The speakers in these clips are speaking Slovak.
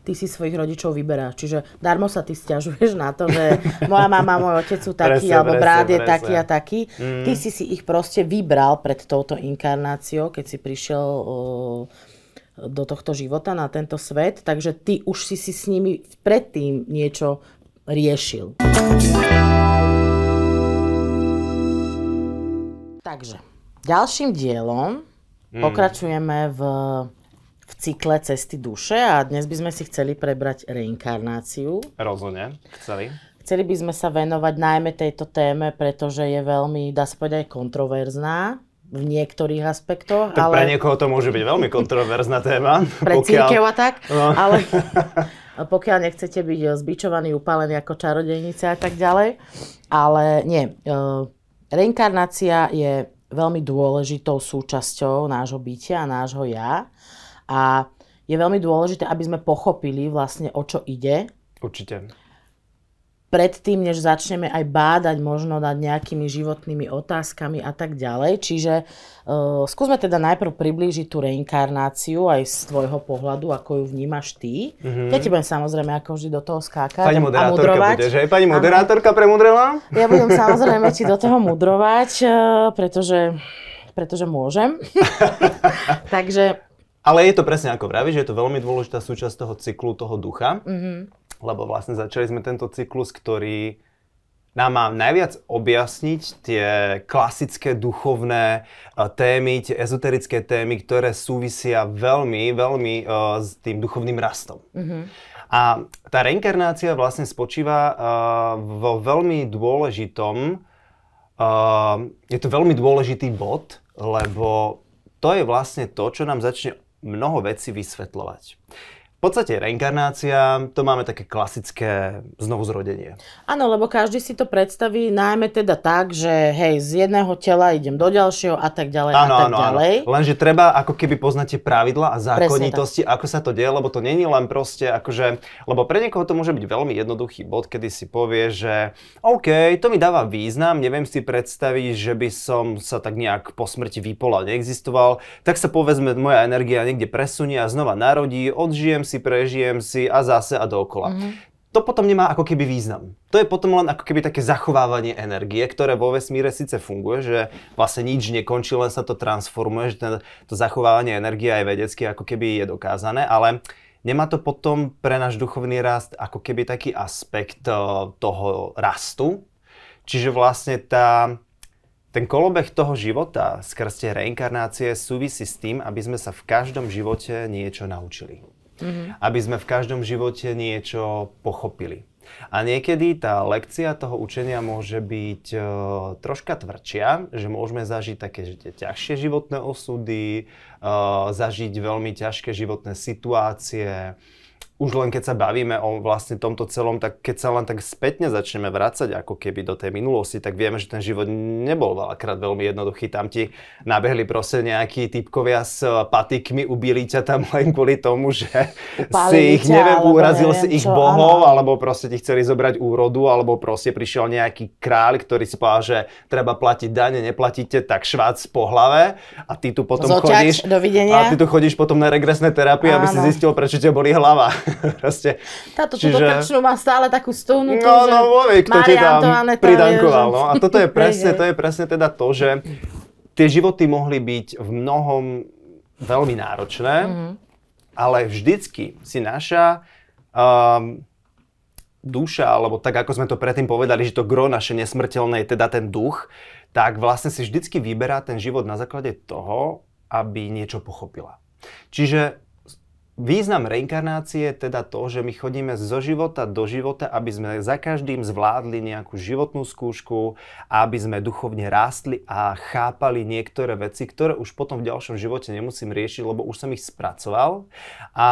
ty si svojich rodičov vyberáš. Čiže darmo sa ty sťažuješ na to, že moja mama, môj otec sú takí, alebo brat je taký a taký. Ty si ich proste vybral pred touto inkarnáciou, keď si prišiel do tohto života, na tento svet, takže ty už si s nimi predtým niečo riešil. Takže, ďalším dielom pokračujeme v cykle Cesty duše a dnes by sme si chceli prebrať reinkarnáciu. Rozhodne, Chceli by sme sa venovať najmä tejto téme, pretože je veľmi, dá sa povedať, kontroverzná v niektorých aspektoch. Tak pre niekoho to môže byť veľmi kontroverzná téma. Pre cirkev a tak, no. Ale pokiaľ nechcete byť zbičovaní, upálení ako čarodejnice a tak ďalej. Ale nie, reinkarnácia je veľmi dôležitou súčasťou nášho bytia a nášho ja. A je veľmi dôležité, aby sme pochopili vlastne, o čo ide. Určite. Predtým, než začneme aj bádať možno nad nejakými životnými otázkami a tak ďalej. Čiže skúsme teda najprv priblížiť tú reinkarnáciu aj z tvojho pohľadu, ako ju vnímaš ty. Ja ti budem samozrejme ako vždy do toho skákať pani a mudrovať. Bude, že? Pani moderátorka premudrela? Ja budem samozrejme ti do toho mudrovať, pretože môžem. Takže... Ale je to presne ako vravíš, že je to veľmi dôležitá súčasť toho cyklu, toho ducha. Lebo vlastne začali sme tento cyklus, ktorý nám má najviac objasniť tie klasické duchovné témy, tie ezoterické témy, ktoré súvisia veľmi s tým duchovným rastom. A tá reinkarnácia vlastne spočíva vo veľmi dôležitom, je to veľmi dôležitý bod, lebo to je vlastne to, čo nám začne mnoho vecí vysvetľovať. V podstate reinkarnácia, to máme také klasické znovuzrodenie. Áno, lebo každý si to predstaví najmä teda tak, že hej, z jedného tela idem do ďalšieho a tak ďalej ďalej. Lenže treba ako keby poznať tie pravidlá a zákonitosti, ako sa to deje, lebo to není len proste akože, lebo pre niekoho to môže byť veľmi jednoduchý bod, kedy si povie, že OK, to mi dáva význam, neviem si predstaviť, že by som sa tak nejak po smrti vypol a neexistoval, tak sa povedzme moja energia niekde presunie a znova narodí, odžijem si, prežijem si a zase a dookola. To potom nemá ako keby význam. To je potom len ako keby také zachovávanie energie, ktoré vo vesmíre síce funguje, že vlastne nič nekončí, len sa to transformuje, že to zachovávanie energie aj vedecky ako keby je dokázané, ale nemá to potom pre náš duchovný rast ako keby taký aspekt toho rastu. Čiže vlastne ten kolobeh toho života skrz tie reinkarnácie súvisí s tým, aby sme sa v každom živote niečo naučili. Aby sme v každom živote niečo pochopili. A niekedy tá lekcia toho učenia môže byť troška tvrdšia, že môžeme zažiť také ťažšie životné osudy, zažiť veľmi ťažké životné situácie. Už len keď sa bavíme o vlastne tomto celom, tak keď sa len tak spätne začneme vracať ako keby do tej minulosti, tak vieme, že ten život nebol veľakrát veľmi jednoduchý. Tam ti nabehli proste nejakí typkovia s patikmi, ubili ťa tam len kvôli tomu, že si ich, urazil si ich bohov, alebo proste ti chceli zobrať úrodu, alebo proste prišiel nejaký kráľ, ktorý si povedal, že treba platiť dane, neplatíte, tak švác po hlave a ty tu potom chodíš. Dovidenia. A ty tu chodíš potom na regresné terapie, aby si zistil, prečo ťa bolí hlava. Táto túto krčnu má stále takú stovnutú, kto ti tam pridankoval. No. A toto je presne teda to, že tie životy mohli byť v mnohom veľmi náročné, ale vždycky si naša duša, alebo tak ako sme to predtým povedali, že to gro naše nesmrteľné je teda ten duch, tak vlastne si vždycky vyberá ten život na základe toho, aby niečo pochopila. Čiže význam reinkarnácie je teda to, že my chodíme zo života do života, aby sme za každým zvládli nejakú životnú skúšku, aby sme duchovne rástli a chápali niektoré veci, ktoré už potom v ďalšom živote nemusím riešiť, lebo už som ich spracoval a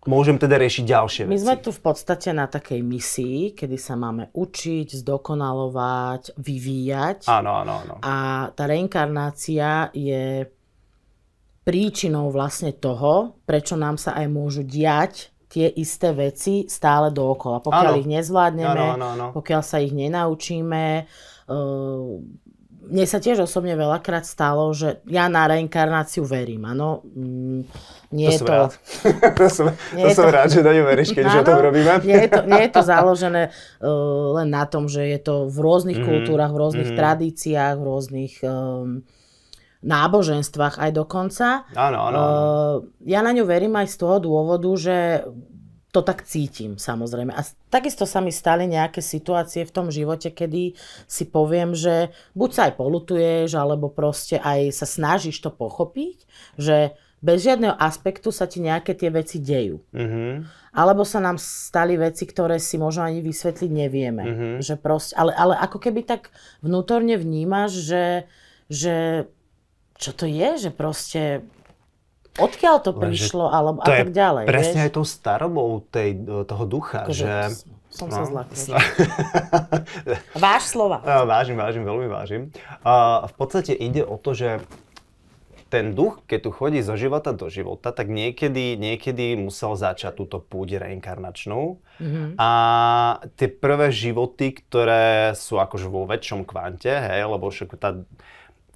môžem teda riešiť ďalšie veci. My sme tu v podstate na takej misii, kedy sa máme učiť, zdokonalovať, vyvíjať. Áno. A tá reinkarnácia je príčinou vlastne toho, prečo nám sa aj môžu diať tie isté veci stále dookola. Pokiaľ ich nezvládneme, pokiaľ sa ich nenaučíme, mne sa tiež osobne veľakrát stalo, že ja na reinkarnáciu verím, áno. Nie to som rád. to som rád, že na ňu veríš, keď už o tom robíme. Nie je to založené len na tom, že je to v rôznych kultúrach, v rôznych tradíciách, v rôznych náboženstvách aj dokonca. Áno. Ja na ňu verím aj z toho dôvodu, že to tak cítim, samozrejme. A takisto sa mi stali nejaké situácie v tom živote, kedy si poviem, že buď sa aj polutuješ, alebo proste aj sa snažíš to pochopiť, že bez žiadneho aspektu sa ti nejaké tie veci dejú. Alebo sa nám stali veci, ktoré si možno ani vysvetliť nevieme. Že proste, ale ako keby tak vnútorne vnímaš, že čo to je, že proste odkiaľ to prišlo, alebo a tak ďalej. Presne vieš? aj tou starobou toho ducha, že... Som sa zlakla. Váš slova. Vážim, veľmi vážim. V podstate ide o to, že ten duch, keď tu chodí zo života do života, tak niekedy musel začať túto púť reinkarnačnú. A tie prvé životy, ktoré sú akože vo väčšom kvante, hej, lebo však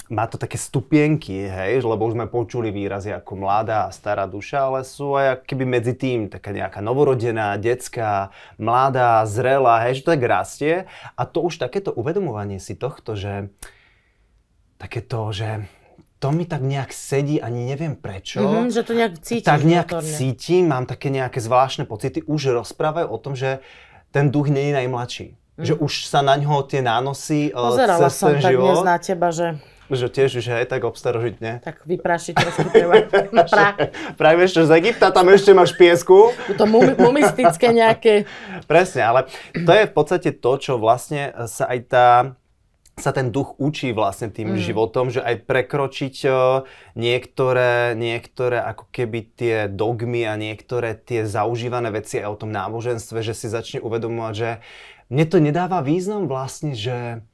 má to také stupienky, hej, lebo už sme počuli výrazy ako mladá a stará duša, ale sú aj keby medzi tým taká nejaká novorodená, detská, mladá, zrelá, hej, že to tak rastie. A to už takéto uvedomovanie si tohto, že takéto, že to mi tak nejak sedí, ani neviem prečo. Že to nejak cítiš. Tak nejak cítim, mám také nejaké zvláštne pocity, už rozprávajú o tom, že ten duch nie je najmladší. Že už sa na ňo tie nánosy pozerala cez som ten tak život. dnes na teba, že tiež už aj tak obstarožitne. Tak vyprašiť trošku treba. Práve ešte z Egypta, tam ešte máš piesku. To mumistické nejaké. Presne, ale to je v podstate to, čo vlastne sa ten duch učí vlastne tým životom, že aj prekročiť niektoré ako keby tie dogmy a niektoré tie zaužívané veci aj o tom náboženstve, že si začne uvedomovať, že mne to nedáva význam vlastne, že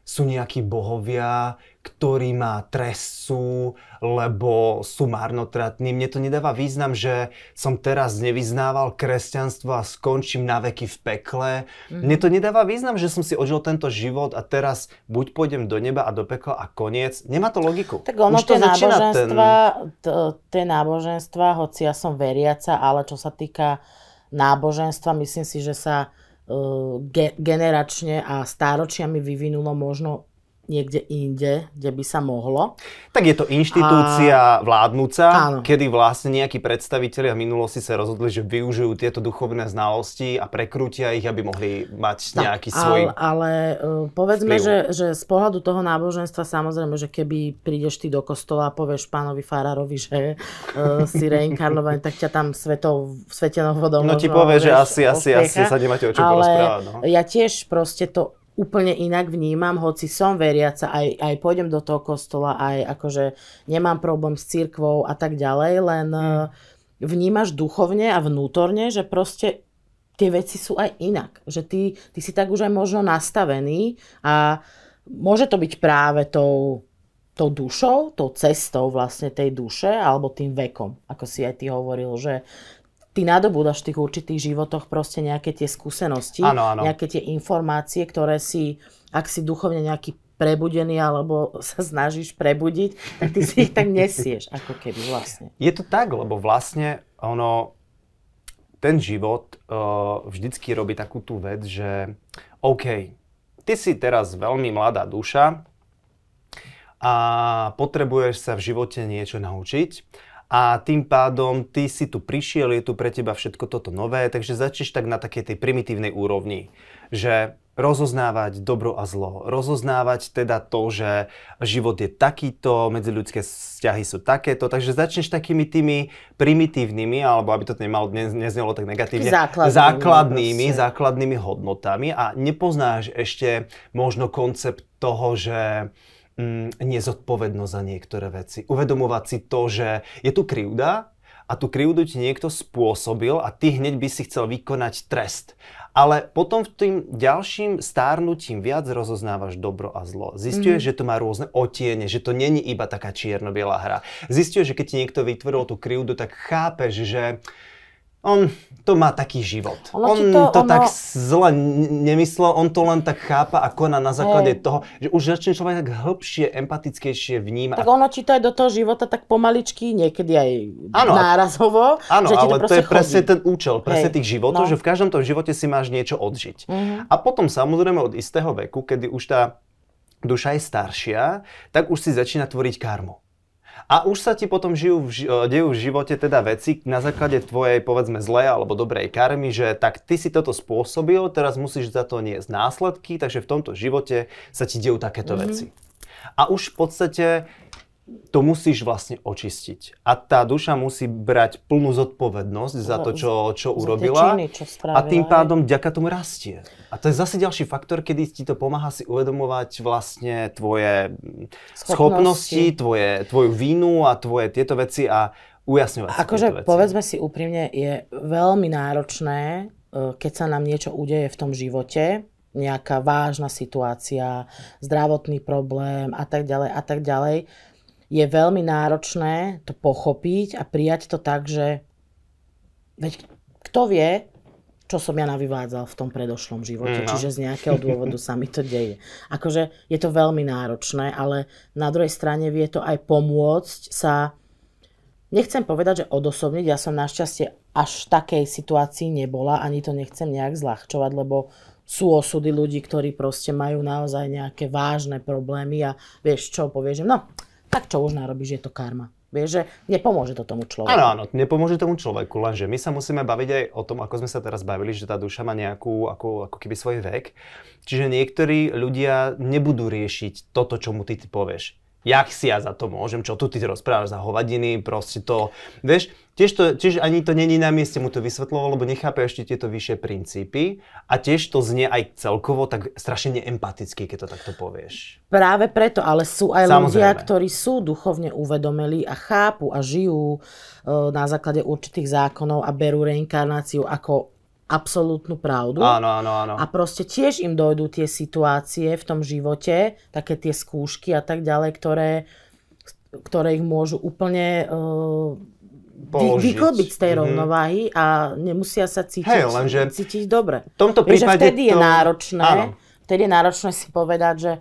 sú nejakí bohovia, ktorí ma trestú, lebo sú marnotratní. Mne to nedáva význam, že som teraz nevyznával kresťanstvo a skončím na veky v pekle. Mne to nedáva význam, že som si odžil tento život a teraz buď pôjdem do neba a do pekla a koniec. Nemá to logiku. Tak ono tie náboženstva, hoci ja som veriaca, ale čo sa týka náboženstva, myslím si, že sa generačne a stáročiami vyvinulo možno niekde inde, kde by sa mohlo. Tak je to inštitúcia vládnúca, áno. Kedy vlastne nejakí predstavitelia v minulosti sa rozhodli, že využijú tieto duchovné znalosti a prekrútia ich, aby mohli mať nejaký svoj Ale povedzme, že z pohľadu toho náboženstva, samozrejme, že keby prídeš ty do kostola a povieš pánovi farárovi, že si reinkarnovaný, tak ťa tam svetenou vodou no ti povie, že asi sa nemáte o čom porozprávať. No. Ja tiež proste to úplne inak vnímam, hoci som veriaca, aj pôjdem do toho kostola, aj akože nemám problém s cirkvou a tak ďalej, len vnímaš duchovne a vnútorne, že proste tie veci sú aj inak. Že ty si tak už aj možno nastavený a môže to byť práve tou dušou, tou cestou vlastne tej duše, alebo tým vekom, ako si aj ty hovoril, že ty nadobúdaš v tých určitých životoch proste nejaké tie skúsenosti, áno. nejaké tie informácie, ktoré si, ak si duchovne nejaký prebudený alebo sa snažíš prebudiť, tak ty si ich tak nesieš, ako keby vlastne. Je to tak, lebo vlastne ten život vždycky robí takú tú vec, že OK, ty si teraz veľmi mladá duša a potrebuješ sa v živote niečo naučiť. A tým pádom ty si tu prišiel, je tu pre teba všetko toto nové, takže začneš tak na takej tej primitívnej úrovni, že rozoznávať dobro a zlo, rozoznávať teda to, že život je takýto, medziľudské vzťahy sú takéto, takže začneš takými tými primitívnymi, alebo aby to neznelo tak negatívne, základnými hodnotami a nepoznáš ešte možno koncept toho, že nezodpovednosť za niektoré veci. Uvedomovať si to, že je tu krivda a tú krivdu ti niekto spôsobil a ty hneď by si chcel vykonať trest. Ale potom v tým ďalším stárnutím viac rozoznávaš dobro a zlo. Zisťuješ, že to má rôzne odtiene, že to není iba taká čierno-biela hra. Zisťuješ, že keď ti niekto vytvoril tú krivdu, tak chápeš, že on to má taký život. On to tak zle nemyslel, on to len tak chápa a koná na základe toho, že už začne človek tak hĺbšie, empatickejšie vnímať. Tak ono ti to aj do toho života tak pomaličky, niekedy aj nárazovo, áno, že ti to ale to je presne ten účel, presne tých životov, že v každom tom živote si máš niečo odžiť. A potom samozrejme od istého veku, kedy už tá duša je staršia, tak už si začína tvoriť karmu. A už sa ti potom dejú v živote teda veci na základe tvojej, povedzme, zlej alebo dobrej karmy, že tak ty si toto spôsobil, teraz musíš za to niesť následky, takže v tomto živote sa ti dejú takéto veci. A už v podstate to musíš vlastne očistiť. A tá duša musí brať plnú zodpovednosť za to, čo urobila. Činy, čo spravila, a tým pádom vďaka tomu rastie. A to je zase ďalší faktor, kedy ti to pomáha si uvedomovať vlastne tvoje schopnosti, tvoju vínu a tvoje tieto veci a ujasňovať si akože tieto veci. Povedzme si úprimne, je veľmi náročné, keď sa nám niečo udeje v tom živote, nejaká vážna situácia, zdravotný problém a tak ďalej, je veľmi náročné to pochopiť a prijať to tak, že veď kto vie, čo som ja navyvádzal v tom predošlom živote, čiže z nejakého dôvodu sa mi to deje. Akože je to veľmi náročné, ale na druhej strane vie to aj pomôcť sa, nechcem povedať, že odosobniť, ja som našťastie až v takej situácii nebola, ani to nechcem nejak zľahčovať, lebo sú osudy ľudí, ktorí proste majú naozaj nejaké vážne problémy a vieš čo, povieš, že no, tak čo už narobíš, je to karma. Vieš, že nepomôže to tomu človeku. Áno, nepomôže tomu človeku, lenže my sa musíme baviť aj o tom, ako sme sa teraz bavili, že tá duša má nejakú, ako keby svoj vek. Čiže niektorí ľudia nebudú riešiť toto, čo mu ty povieš. Jak si ja za to môžem, čo tu ty rozprávaš za hovadiny, proste to, vieš, tiež ani to není na mieste mu to vysvetľovať, lebo nechápe ešte tieto vyššie princípy a tiež to znie aj celkovo tak strašne neempaticky, keď to takto povieš. Práve preto, ale sú aj ľudia, ktorí sú duchovne uvedomeli a chápu a žijú na základe určitých zákonov a berú reinkarnáciu ako absolútnu pravdu. Áno. A proste tiež im dojdú tie situácie v tom živote, také tie skúšky a tak ďalej, ktoré ich môžu úplne vyklbiť z tej rovnováhy a nemusia sa cítiť dobre. V tomto prípade vtedy je náročné si povedať, že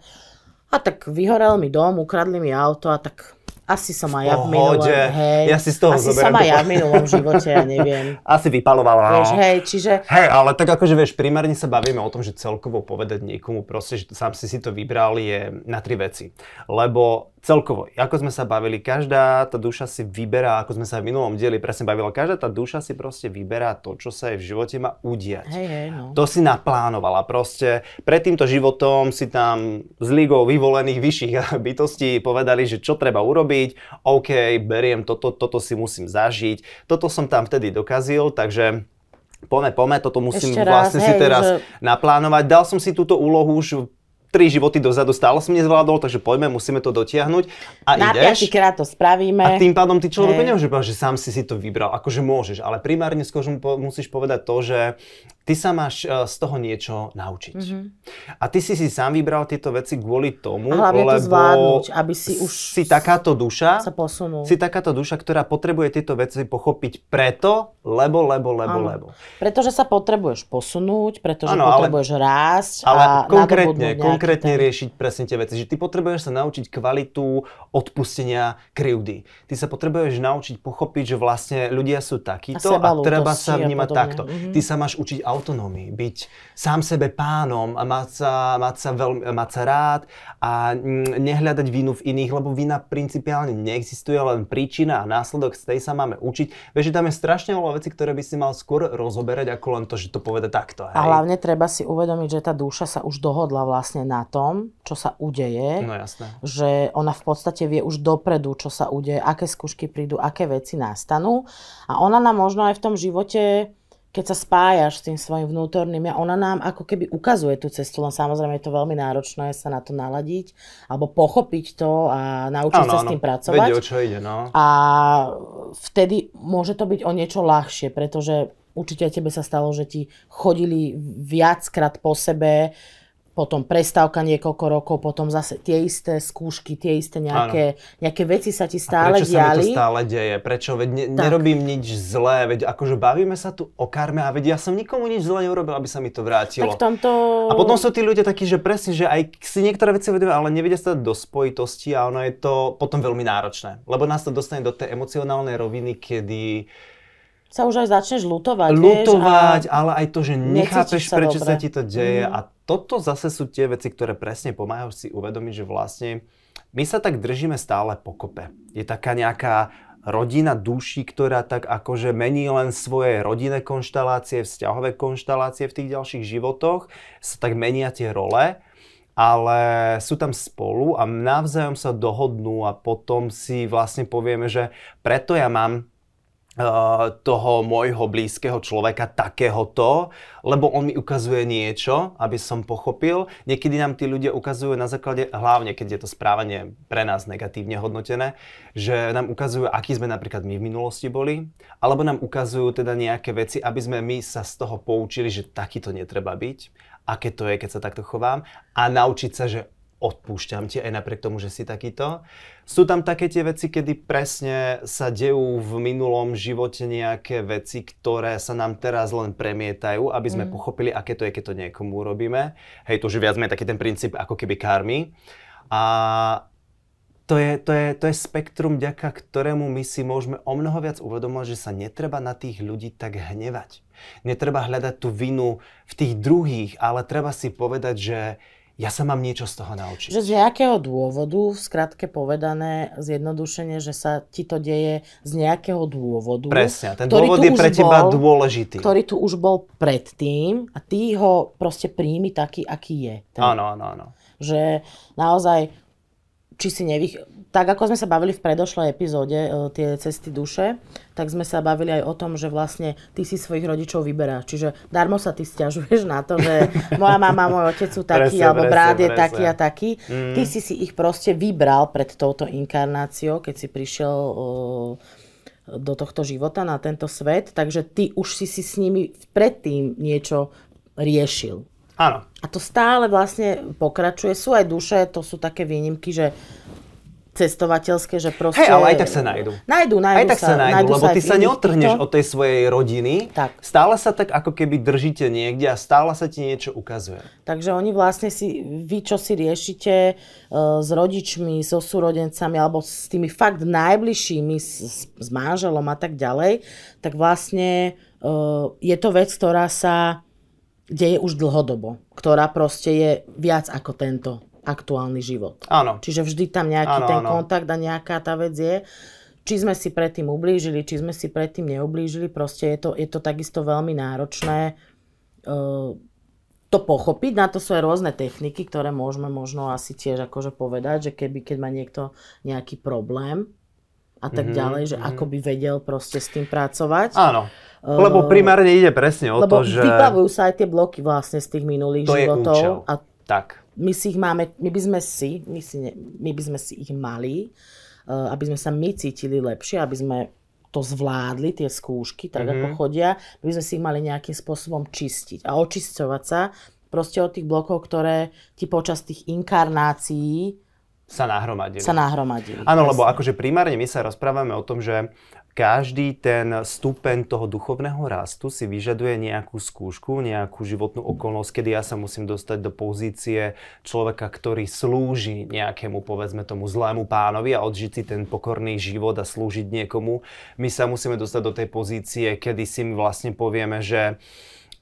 a tak vyhorel mi dom, ukradli mi auto a tak asi som aj ja v minulom, ja si z toho v minulom živote, ja neviem. Asi vypalovala. Vieš, čiže... ale tak akože vieš, primárne sa bavíme o tom, že celkovo povedať niekomu proste, že sám si to vybral je na 3 veci. Lebo celkovo, ako sme sa bavili, každá tá duša si vyberá, ako sme sa v minulom dieli presne bavili, každá tá duša si proste vyberá to, čo sa jej v živote má udiať. To si naplánovala proste. Pred týmto životom si tam s ligou vyvolených vyšších bytostí povedali, že čo treba urobiť. OK, beriem toto si musím zažiť. Toto som tam vtedy dokazil, takže poďme, toto musím vlastne si teraz naplánovať. Dal som si túto úlohu už 3 životy dozadu, stále som nezvládol, takže poďme, musíme to dotiahnuť. A na ideš. 5-krát to spravíme. A tým pádom ty človeku nemôže povedať, že sám si to vybral. Akože môžeš, ale primárne skôr musíš povedať to, že ty sa máš z toho niečo naučiť. A ty si sám vybral tieto veci kvôli tomu, lebo to zvládnuť, aby si už si takáto duša, sa posunul. Si takáto duša, ktorá potrebuje tieto veci pochopiť preto, lebo. Pretože sa potrebuješ posunúť, pretože potrebuješ rásť a konkrétne riešiť presne tie veci. Že ty potrebuješ sa naučiť kvalitu odpustenia krivdy. Ty sa potrebuješ naučiť pochopiť, že vlastne ľudia sú takíto a treba sa vnímať takto. Ty sa máš učiť autonómii, byť sám sebe pánom a mať sa rád a nehľadať vinu v iných, lebo vina principiálne neexistuje, len príčina a následok, z tej sa máme učiť. Vieš, že tam je strašne veľa vecí, ktoré by si mal skôr rozoberať, ako len to, že to povede takto. Hej? A hlavne treba si uvedomiť, že tá duša sa už dohodla vlastne na tom, čo sa udeje. No jasné. Že ona v podstate vie už dopredu, čo sa udeje, aké skúšky prídu, aké veci nastanú. A ona nám možno aj v tom živote, keď sa spájaš s tým svojim vnútorným, ona nám ako keby ukazuje tú cestu, len samozrejme je to veľmi náročné sa na to naladiť, alebo pochopiť to a naučiť sa s tým pracovať. Vedieť, o čo ide, no. A vtedy môže to byť o niečo ľahšie, pretože určite aj tebe sa stalo, že ti chodili viackrát po sebe potom prestávka niekoľko rokov, potom zase tie isté skúšky, tie isté nejaké veci sa ti stále diali. Prečo sa mi to stále deje? Prečo? Veď nerobím nič zlé, veď akože bavíme sa tu o karme a veď ja som nikomu nič zlé neurobil, aby sa mi to vrátilo. Tak A potom sú tí ľudia takí, že presne, že aj si niektoré veci vedia, ale nevedia sa dať do spojitosti a ono je to potom veľmi náročné. Lebo nás to dostane do tej emocionálnej roviny, kedy sa už aj začneš ľutovať, ale aj to, že nechápeš, prečo sa ti to deje. A toto zase sú tie veci, ktoré presne pomáhajú si uvedomiť, že vlastne my sa tak držíme stále pokope. Je taká nejaká rodina duší, ktorá tak akože mení len svoje rodinné konštelácie, vzťahové konštelácie v tých ďalších životoch, sa tak menia tie role, ale sú tam spolu a navzájom sa dohodnú a potom si vlastne povieme, že preto ja mám toho môjho blízkeho človeka takéhoto, lebo on mi ukazuje niečo, aby som pochopil. Niekedy nám tí ľudia ukazujú na základe, hlavne keď je to správanie pre nás negatívne hodnotené, že nám ukazujú, aký sme napríklad my v minulosti boli, alebo nám ukazujú teda nejaké veci, aby sme my sa z toho poučili, že takýto netreba byť, aké to je, keď sa takto chovám a naučiť sa, že odpúšťam ti aj napriek tomu, že si takýto. Sú tam také tie veci, kedy presne sa dejú v minulom živote nejaké veci, ktoré sa nám teraz len premietajú, aby sme pochopili, aké to je, keď to niekomu urobíme. Hej, to už viac menej taký ten princíp ako keby karmy. A to je spektrum, vďaka ktorému my si môžeme o mnoho viac uvedomovať, že sa netreba na tých ľudí tak hnevať. Netreba hľadať tú vinu v tých druhých, ale treba si povedať, že ja sa mám niečo z toho naučiť. Že z nejakého dôvodu, v skratke povedané, zjednodušene, že sa ti to deje z nejakého dôvodu. Presne, ten dôvod je pre teba dôležitý. Ktorý tu už bol predtým a ty ho proste príjmi taký, aký je. Áno. Že naozaj, či si tak ako sme sa bavili v predošlej epizóde, tie cesty duše, tak sme sa bavili aj o tom, že vlastne ty si svojich rodičov vyberáš. Čiže darmo sa ty sťažuješ na to, že moja mama, môj otec sú takí, alebo brat je taký a taký. Ty si ich proste vybral pred touto inkarnáciou, keď si prišiel do tohto života, na tento svet, takže ty už si s nimi predtým niečo riešil. Áno. A to stále vlastne pokračuje. Sú aj duše, to sú také výnimky, že cestovateľské, že proste... Hej, ale aj tak sa nájdu. Aj tak sa nájdu, lebo ty sa neodtrhneš od tej svojej rodiny. Tak. Stále sa tak ako keby držíte niekde a stále sa ti niečo ukazuje. Takže oni vlastne vy čo si riešite s rodičmi, so súrodencami alebo s tými fakt najbližšími, s manželom a tak ďalej, tak vlastne je to vec, ktorá sa deje už dlhodobo, ktorá proste je viac ako tento aktuálny život. Áno. Čiže vždy tam nejaký kontakt a nejaká tá vec je. Či sme si predtým ublížili, či sme si predtým neublížili, proste je to takisto veľmi náročné to pochopiť. Na to sú aj rôzne techniky, ktoré môžeme možno asi tiež akože povedať, že keď má niekto nejaký problém a tak ďalej, že ako by vedel proste s tým pracovať. Áno. Lebo primárne ide presne o to, že... Lebo vyplavujú sa aj tie bloky vlastne z tých minulých životov. To je účel. Tak. My si ich máme, my by sme si ich mali, aby sme sa my cítili lepšie, aby sme to zvládli, tie skúšky, tak ako chodia, my by sme si ich mali nejakým spôsobom čistiť a očisťovať sa proste od tých blokov, ktoré ti počas tých inkarnácií sa nahromadili. presne. Áno, lebo akože primárne my sa rozprávame o tom, že každý ten stupeň toho duchovného rastu si vyžaduje nejakú skúšku, nejakú životnú okolnosť, kedy ja sa musím dostať do pozície človeka, ktorý slúži nejakému, povedzme tomu, zlému pánovi a odžiť si ten pokorný život a slúžiť niekomu. My sa musíme dostať do tej pozície, kedy si my vlastne povieme, že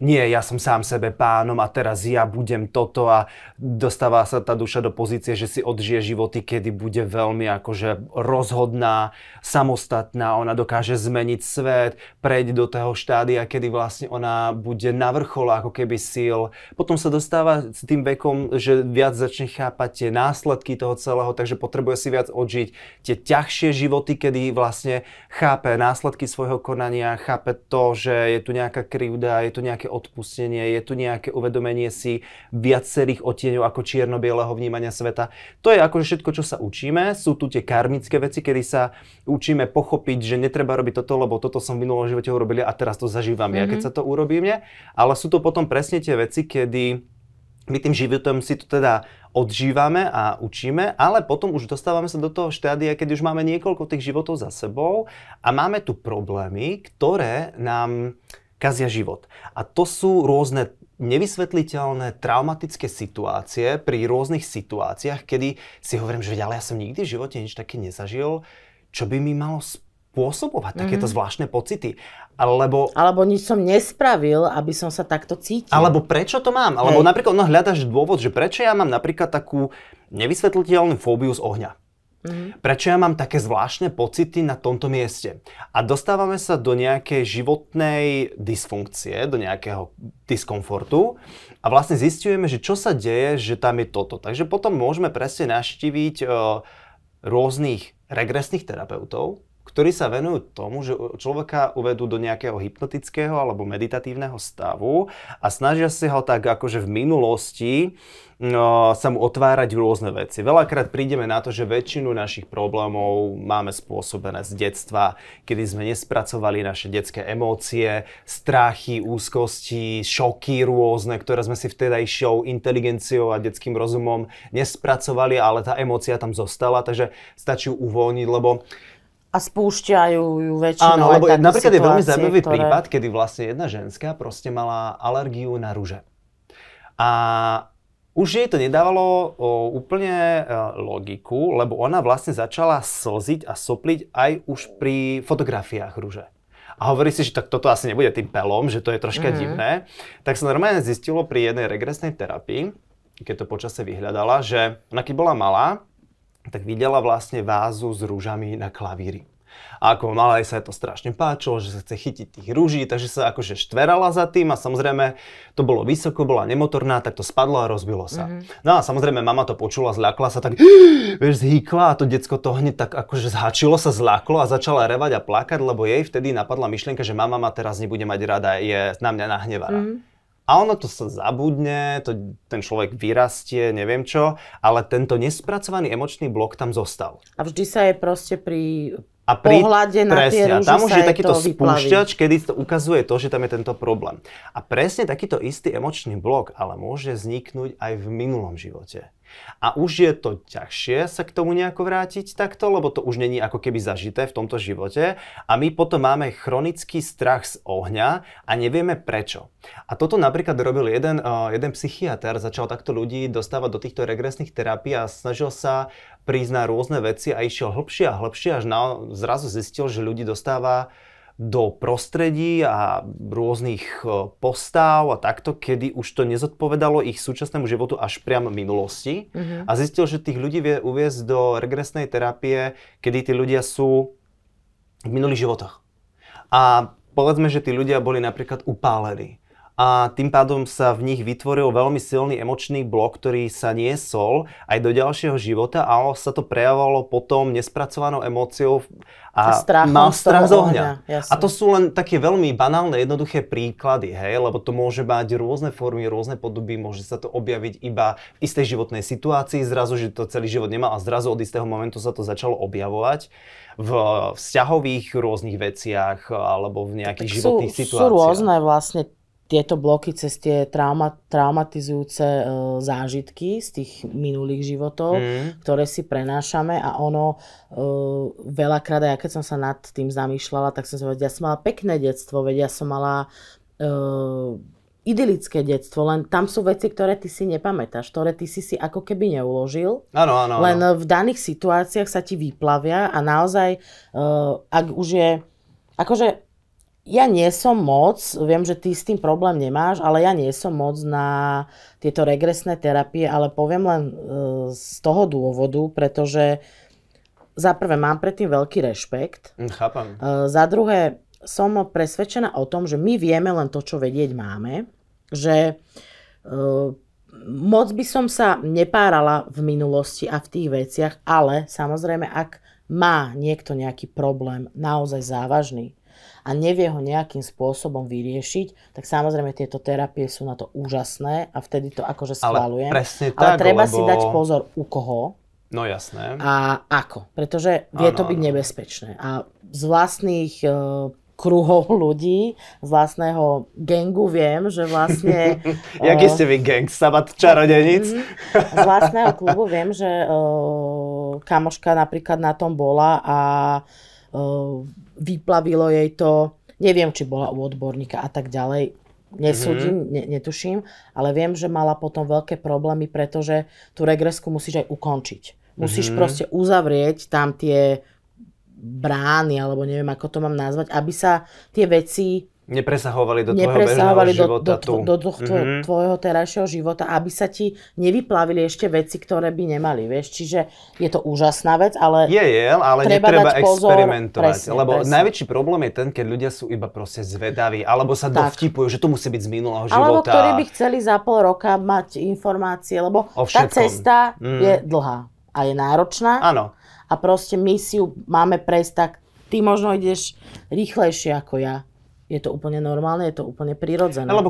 nie, ja som sám sebe pánom a teraz ja budem toto a dostáva sa tá duša do pozície, že si odžije životy, kedy bude veľmi akože rozhodná, samostatná, ona dokáže zmeniť svet, prejsť do toho štádia, kedy vlastne ona bude na vrchole ako keby síl. Potom sa dostáva s tým vekom, že viac začne chápať tie následky toho celého, takže potrebuje si viac odžiť tie ťažšie životy, kedy vlastne chápe následky svojho konania, chápe to, že je tu nejaká krivda, je tu nejaké odpustenie, je tu nejaké uvedomenie si viacerých odtieňov ako čierno-bieleho vnímania sveta. To je akože všetko, čo sa učíme. Sú tu tie karmické veci, kedy sa učíme pochopiť, že netreba robiť toto, lebo toto som v minulom živote urobil a teraz to zažívam ja, keď sa to urobíme. Ale sú to potom presne tie veci, kedy my tým životom si to teda odžívame a učíme, ale potom už dostávame sa do toho štádia, keď už máme niekoľko tých životov za sebou a máme tu problémy, ktoré nám kazia život. A to sú rôzne nevysvetliteľné traumatické situácie pri rôznych situáciách, kedy si hovorím, že ale ja som nikdy v živote nič také nezažil, čo by mi malo spôsobovať takéto zvláštne pocity. Alebo nič som nespravil, aby som sa takto cítil. Alebo prečo to mám? Alebo napríklad hľadaš dôvod, že prečo ja mám napríklad takú nevysvetliteľnú fóbiu z ohňa. Prečo ja mám také zvláštne pocity na tomto mieste? A dostávame sa do nejakej životnej dysfunkcie, do nejakého diskomfortu a vlastne zisťujeme, že čo sa deje, že tam je toto. Takže potom môžeme presne navštíviť rôznych regresných terapeutov, ktorí sa venujú tomu, že človeka uvedú do nejakého hypnotického alebo meditatívneho stavu a snažia si ho tak akože v minulosti sa mu otvárať rôzne veci. Veľakrát prídeme na to, že väčšinu našich problémov máme spôsobené z detstva, kedy sme nespracovali naše detské emócie, strachy, úzkosti, šoky rôzne, ktoré sme si vtedajšou inteligenciou a detským rozumom nespracovali, ale tá emócia tam zostala, takže stačí ju uvoľniť, lebo a spúšťajú ju väčšinou. Áno, lebo napríklad je veľmi zaujímavý prípad, kedy vlastne jedna ženská proste mala alergiu na ruže. A už jej to nedávalo úplne logiku, lebo ona vlastne začala slziť a sopliť aj už pri fotografiách ruže. A hovorí si, že tak toto asi nebude tým pelom, že to je troška divné. Tak sa normálne zistilo pri jednej regresnej terapii, keď to počase vyhľadala, že ona keď bola malá, tak videla vlastne vázu s rúžami na klavíri. A ako malej sa to strašne páčilo, že sa chce chytiť tých rúží, takže sa akože štverala za tým a samozrejme to bolo vysoko, bola nemotorná, tak to spadlo a rozbilo sa. No a samozrejme mama to počula, zľakla sa tak, vieš, zhýkla a to decko to hneď tak akože zhačilo sa, zľaklo a začala revať a plakať, lebo jej vtedy napadla myšlienka, že mama ma teraz nebude mať rada, je na mňa nahnevaná. A ono to sa zabudne, ten človek vyrastie, neviem čo, ale tento nespracovaný emočný blok tam zostal. A vždy sa je proste pri pohľade na tie rúže tam už je takýto takýto spúšťač, kedy to ukazuje to, že tam je tento problém. A presne takýto istý emočný blok ale môže vzniknúť aj v minulom živote. A už je to ťažšie sa k tomu nejako vrátiť takto, lebo to už není ako keby zažité v tomto živote a my potom máme chronický strach z ohňa a nevieme prečo. A toto napríklad robil jeden psychiatr, začal takto ľudí dostávať do týchto regresných terapií a snažil sa prísť na rôzne veci a išiel hlbšie a hlbšie, až zrazu zistil, že ľudí dostáva do prostredí a rôznych postáv a takto, kedy už to nezodpovedalo ich súčasnému životu až priamo minulosti. A zistil, že tých ľudí vie uviesť do regresnej terapie, kedy tí ľudia sú v minulých životoch. A povedzme, že tí ľudia boli napríklad upálení. A tým pádom sa v nich vytvoril veľmi silný emočný blok, ktorý sa niesol aj do ďalšieho života a sa to prejavovalo potom nespracovanou emóciou a mal strach z ohňa. A to sú len také veľmi banálne, jednoduché príklady, hej, lebo to môže mať rôzne formy, rôzne podoby, môže sa to objaviť iba v istej životnej situácii, zrazu, že to celý život nemá a zrazu od istého momentu sa to začalo objavovať v vzťahových rôznych veciach alebo v nejakých životných situáciách. Sú rôzne vlastne tieto bloky cez tie traumatizujúce zážitky z tých minulých životov, ktoré si prenášame a ono veľakrát, ja keď som sa nad tým zamýšľala, tak som si povedala, ja som mala pekné detstvo, veď ja som mala idylické detstvo, len tam sú veci, ktoré ty si nepamätáš, ktoré ty si ako keby neuložil. Áno. Len v daných situáciách sa ti vyplavia a naozaj, ak už je, akože ja nie som moc, viem, že ty s tým problém nemáš, ale ja nie som moc na tieto regresné terapie, ale poviem len z toho dôvodu, pretože za prvé mám predtým veľký rešpekt. Chápam. Za druhé som presvedčená o tom, že my vieme len to, čo vedieť máme, že moc by som sa nepárala v minulosti a v tých veciach, ale samozrejme, ak má niekto nejaký problém naozaj závažný, a nevie ho nejakým spôsobom vyriešiť, tak samozrejme tieto terapie sú na to úžasné a vtedy to akože schvaľujem. Ale treba si dať pozor u koho. No jasné. A ako. Pretože vie to byť nebezpečné. A z vlastných kruhov ľudí, z vlastného gangu viem, že vlastne... Jaký ste vy gang? Sabat čarodejníc? Z vlastného klubu viem, že kamoška napríklad na tom bola a vyplavilo jej to, neviem, či bola u odborníka a tak ďalej, nesúdim, netuším, ale viem, že mala potom veľké problémy, pretože tú regresku musíš aj ukončiť. Musíš proste uzavrieť tam tie brány, alebo neviem, ako to mám nazvať, aby sa tie veci nepresahovali do tvojho bežného života do tvojho terajšieho života, aby sa ti nevyplavili ešte veci, ktoré by nemali, vieš. Čiže je to úžasná vec, ale ale netreba experimentovať. Presne, lebo najväčší problém je ten, keď ľudia sú iba proste zvedaví, alebo sa dovtipujú, že to musí byť z minulého života. Alebo ktorí by chceli za pol roka mať informácie, lebo tá cesta je dlhá a je náročná. Áno. A proste my si ju máme prejsť tak, ty možno ideš rýchlejšie ako ja. Je to úplne normálne, je to úplne prirodzené. Ale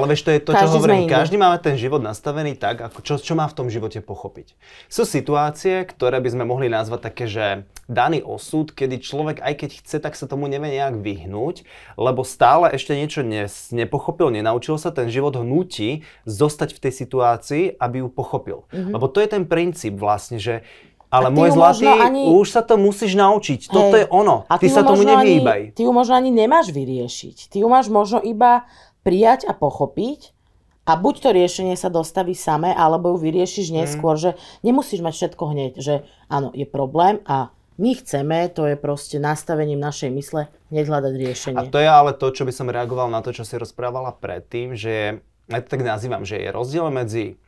vieš, to je to, čo hovorím. Každý máme ten život nastavený tak, ako čo má v tom živote pochopiť. Sú situácie, ktoré by sme mohli nazvať také, že daný osud, kedy človek, aj keď chce, tak sa tomu nevie nejak vyhnúť, lebo stále ešte niečo nepochopil, nenaučil sa, ten život ho núti zostať v tej situácii, aby ju pochopil. Lebo to je ten princíp vlastne, že ale môj zlatý, už sa to musíš naučiť. Toto je ono. Ty sa tomu nevyhýbaj. Ty ju možno ani nemáš vyriešiť. Ty ju máš možno iba prijať a pochopiť a buď to riešenie sa dostaví samé, alebo ju vyriešiš neskôr, že nemusíš mať všetko hneď, že áno, je problém a my chceme, to je proste nastavením našej mysle, hneď hľadať riešenie. A to je ale to, čo by som reagoval na to, čo si rozprávala predtým, že ja to tak nazývam, že je rozdiel medzi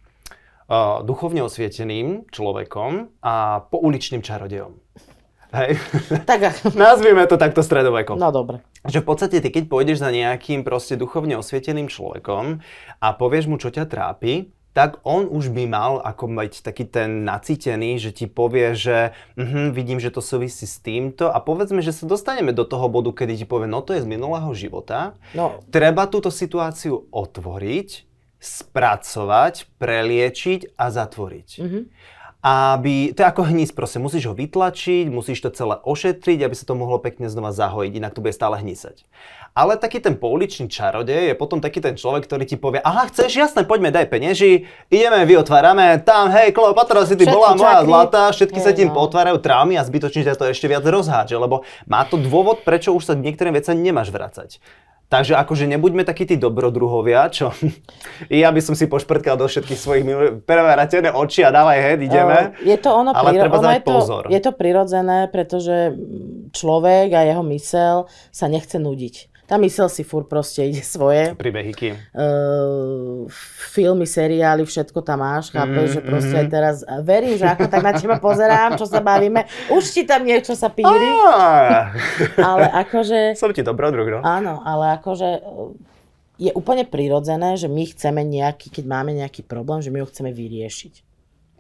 duchovne osvieteným človekom a pouličným čarodejom. Hej? Tak nazvime to takto stredovekom. No dobre. Že v podstate ty, keď pôjdeš za nejakým proste duchovne osvieteným človekom a povieš mu, čo ťa trápi, tak on už by mal ako mať taký ten nacítený, že ti povie, že vidím, že to súvisí s týmto a povedzme, že sa dostaneme do toho bodu, kedy ti povie, no to je z minulého života. No. Treba túto situáciu otvoriť, spracovať, preliečiť a zatvoriť. To je ako hníz, proste musíš ho vytlačiť, musíš to celé ošetriť, aby sa to mohlo pekne znova zahojiť, inak to bude stále hnísať. Ale taký ten pouličný čarodej je potom taký ten človek, ktorý ti povie, aha, chceš, jasné, poďme, daj penieži, ideme, vyotvárame, tam, hej, Kleopatra, si ty bola moja zlatá, všetky sa tým potvárajú traumy a zbytočne ťa to ešte viac rozhádže, lebo má to dôvod, prečo už sa niektorým veciam nemáš vracať. Takže akože nebuďme takí tí dobrodruhovia, čo ja by som si pošprtkal do všetkých svojich prevrátené oči a dávaj head, ideme. Je to ale treba dať pozor. Je to prirodzené, pretože človek a jeho myseľ sa nechce nudiť. Tá myseľ si furt proste ide svoje. Príbehyky. Filmy, seriály, všetko tam máš, chápeš, že proste aj teraz verím, že ako tak na teba pozerám, čo sa bavíme, už ti tam niečo sa píri. Ale akože... Som ti dobrodruh, no. Áno, ale akože je úplne prirodzené, že my chceme keď máme nejaký problém, že my ho chceme vyriešiť.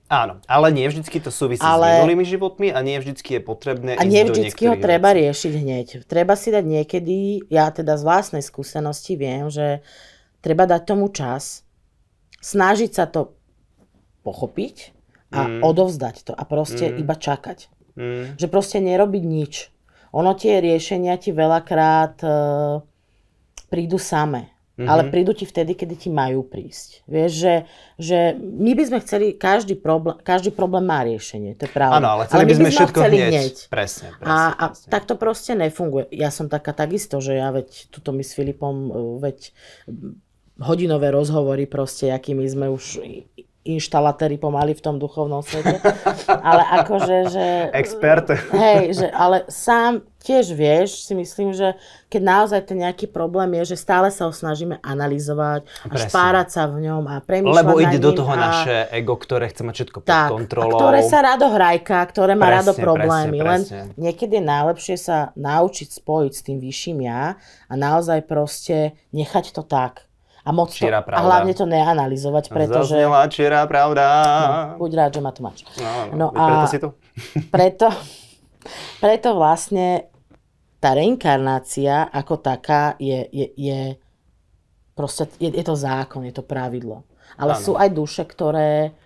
Áno, ale nie vždycky to súvisí s minulými životmi a nie vždycky je potrebné ísť do niektorých vecí. A nie vždycky ho treba riešiť hneď. Treba si dať niekedy, ja teda z vlastnej skúsenosti viem, že treba dať tomu čas, snažiť sa to pochopiť a odovzdať to a proste iba čakať. Že proste nerobiť nič. Ono tie riešenia ti veľakrát prídu samé. Ale prídu ti vtedy, kedy ti majú prísť. Vieš, že my by sme chceli, každý problém má riešenie, to je pravda. Áno, ale chceli by sme všetko hneď. Presne. A tak to proste nefunguje. Ja som takisto, že ja tuto my s Filipom, hodinové rozhovory proste, akými sme už inštalatéri pomaly v tom duchovnom svete. Ale akože, že... Expert. Hej, ale sám tiež vieš, si myslím, že keď naozaj ten nejaký problém je, že stále sa ho snažíme analyzovať a špárať sa v ňom a premýšľať lebo ide do toho naše ego, ktoré chce mať všetko pod kontrolou. A ktoré sa rado hrajká, ktoré má rado problémy. Len niekedy je najlepšie sa naučiť spojiť s tým vyšším ja a naozaj proste nechať to tak. A a hlavne to neanalyzovať, pretože... Zaznela čirá pravda. No, buď rád, že ma tu máš. No, preto si tu. Preto vlastne tá reinkarnácia ako taká je proste, je to zákon, je to pravidlo. Ale sú aj duše, ktoré...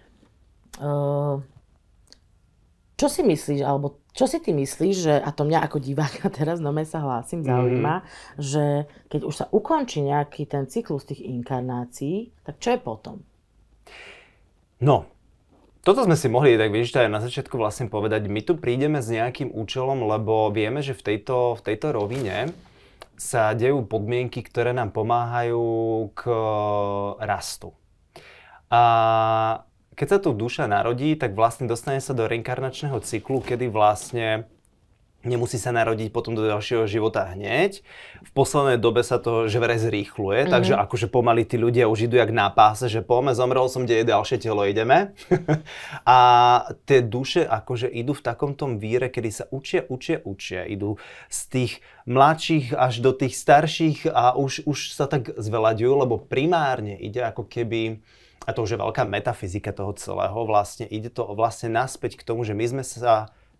čo si myslíš, alebo Čo si ty myslíš, že, a to mňa ako diváka teraz, no sa hlásim, zaujíma, že keď už sa ukončí nejaký ten cyklus tých inkarnácií, tak čo je potom? No, toto sme si mohli tak aj na začiatku vlastne povedať. My tu prídeme s nejakým účelom, lebo vieme, že v tejto rovine sa dejú podmienky, ktoré nám pomáhajú k rastu. A keď sa tu duša narodí, tak vlastne dostane sa do reinkarnačného cyklu, kedy vlastne nemusí sa narodiť potom do ďalšieho života hneď. V poslednej dobe sa to že vraj zrýchluje, takže akože pomaly tí ľudia už idú jak na páse, že poďme, zomrel som, kde je ďalšie telo, ideme. A tie duše akože idú v takom tom víre, kedy sa učia. Idú z tých mladších až do tých starších a už sa tak zveľaďujú, lebo primárne ide ako keby, a to už je veľká metafyzika toho celého, vlastne ide to vlastne naspäť k tomu, že my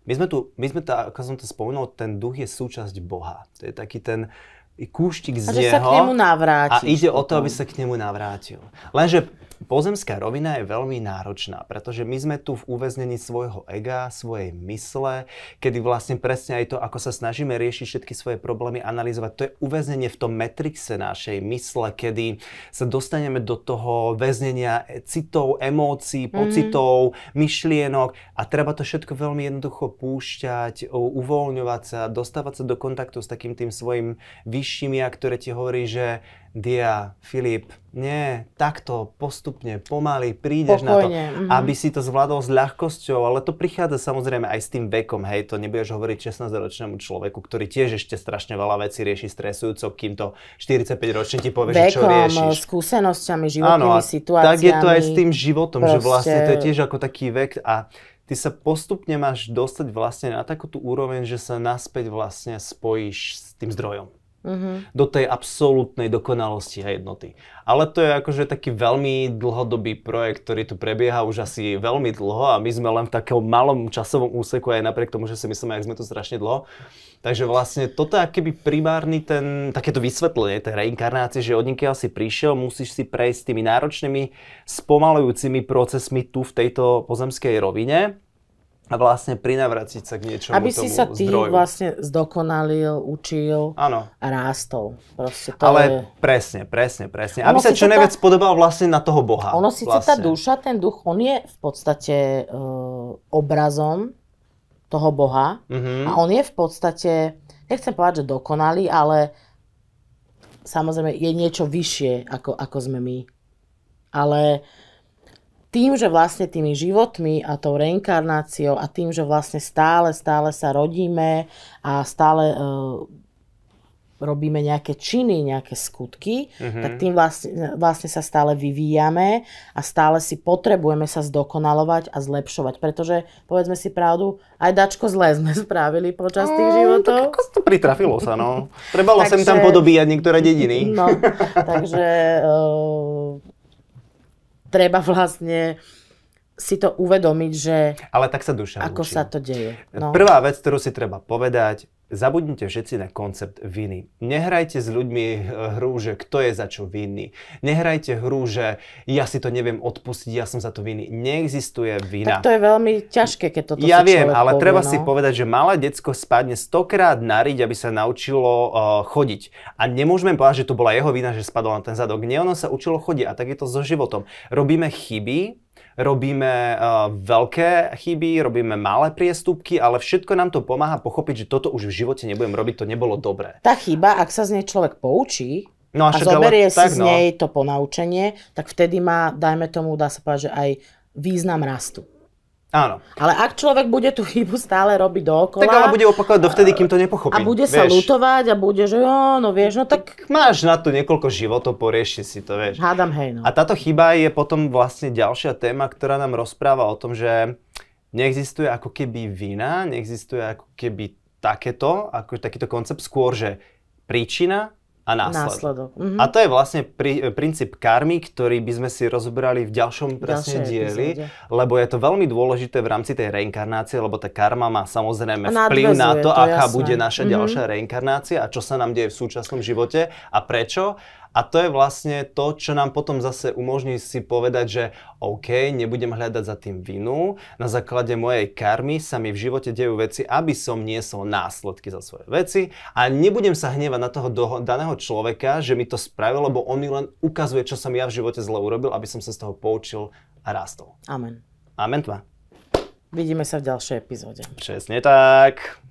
sme tu, ako som to spomenul, ten duch je súčasť Boha. To je taký ten kúštik z neho. A že sa k nemu navrátiš. A ide o to, aby sa k nemu navrátil. Lenže pozemská rovina je veľmi náročná, pretože my sme tu v uväznení svojho ega, svojej mysle, kedy vlastne presne aj to, ako sa snažíme riešiť všetky svoje problémy, analyzovať, to je uväznenie v tom matrixe našej mysle, kedy sa dostaneme do toho väznenia citov, emócií, pocitov, myšlienok a treba to všetko veľmi jednoducho púšťať, uvoľňovať sa, dostávať sa do kontaktu s takým tým svojim vyšším ja, ktoré ti hovorí, že Dia, Filip, nie, takto, postupne, pomaly, prídeš pokojne, na to, aby si to zvládol s ľahkosťou, ale to prichádza samozrejme aj s tým vekom, hej, to nebudeš hovoriť 16-ročnému človeku, ktorý tiež ešte strašne veľa vecí rieši stresujúco, kým to 45-ročný ti povie, že čo riešiš. Vekom, skúsenosťami, životnými situáciami. Tak je to aj s tým životom, že vlastne to je tiež ako taký vek a ty sa postupne máš dostať vlastne na takúto úroveň, že sa naspäť vlastne spojíš s tým zdrojom. Do tej absolútnej dokonalosti a jednoty. Ale to je akože taký veľmi dlhodobý projekt, ktorý tu prebieha už asi veľmi dlho a my sme len v takom malom časovom úseku aj napriek tomu, že si myslíme, jak sme tu strašne dlho. Takže vlastne toto je keby primárny takéto vysvetlenie tej reinkarnácie, že odnikiaľ si prišiel, musíš si prejsť tými náročnými, spomalujúcimi procesmi tu v tejto pozemskej rovine. A vlastne prinavrátiť sa k niečomu aby tomu si sa ty zdroju. vlastne zdokonalil, učil a rástol. Proste to ale je... presne. Aby sa čo najviac podobal vlastne na toho Boha. Ono síce vlastne. tá duša, ten duch, on je v podstate obrazom toho Boha a on je v podstate, nechcem povedať, že dokonalý, ale samozrejme je niečo vyššie, ako sme my. Ale tým, že vlastne tými životmi a tou reinkarnáciou a tým, že vlastne stále sa rodíme a stále robíme nejaké činy, nejaké skutky, tak tým vlastne sa stále vyvíjame a stále si potrebujeme sa zdokonalovať a zlepšovať. Pretože, povedzme si pravdu, aj dačko zlé sme spravili počas tých životov. Tak to pritrafilo sa, no. Trebalo sem tam podobíjať niektoré dediny. No, takže... treba vlastne si to uvedomiť, že ale tak sa duša ako učí. sa to deje. No. Prvá vec, ktorú si treba povedať, zabudnite všetci na koncept viny. Nehrajte s ľuďmi hru, že kto je za čo vinný. Nehrajte hru, že ja si to neviem odpustiť, ja som za to vinný. Neexistuje vina. Tak to je veľmi ťažké, keď toto ja si viem, ale povie, treba si povedať, že malé decko spadne 100-krát na riť, aby sa naučilo chodiť. A nemôžeme povedať, že to bola jeho vina, že spadol na ten zadok. Nie, ono sa učilo chodiť a tak je to so životom. Robíme chyby, robíme veľké chyby, robíme malé priestupky, ale všetko nám to pomáha pochopiť, že toto už v živote nebudem robiť, to nebolo dobré. Tá chyba, ak sa z nej človek poučí a zoberie si z nej to ponaučenie, tak vtedy má, dajme tomu, dá sa povedať, že aj význam rastu. Áno. Ale ak človek bude tú chybu stále robiť dookola... Tak ale bude opakovať dovtedy, kým to nepochopí. A bude sa ľutovať a bude, že no tak... Máš na to niekoľko životov, porieši si to, vieš. Hádam, hej, no. A táto chyba je potom vlastne ďalšia téma, ktorá nám rozpráva o tom, že neexistuje ako keby vina, neexistuje ako keby takýto koncept, skôr, že príčina a následok. A to je vlastne princíp karmy, ktorý by sme si rozobrali v ďalšom presne dieli, lebo je to veľmi dôležité v rámci tej reinkarnácie, lebo tá karma má samozrejme vplyv na to, aká bude naša ďalšia reinkarnácia a čo sa nám deje v súčasnom živote a prečo. A to je vlastne to, čo nám potom zase umožní si povedať, že OK, nebudem hľadať za tým vinu, na základe mojej karmy sa mi v živote dejú veci, aby som niesol následky za svoje veci a nebudem sa hnevať na toho daného človeka, že mi to spravil, lebo on mi len ukazuje, čo som ja v živote zle urobil, aby som sa z toho poučil a rástol. Amen. Amen tma. Vidíme sa v ďalšej epizóde. Presne tak.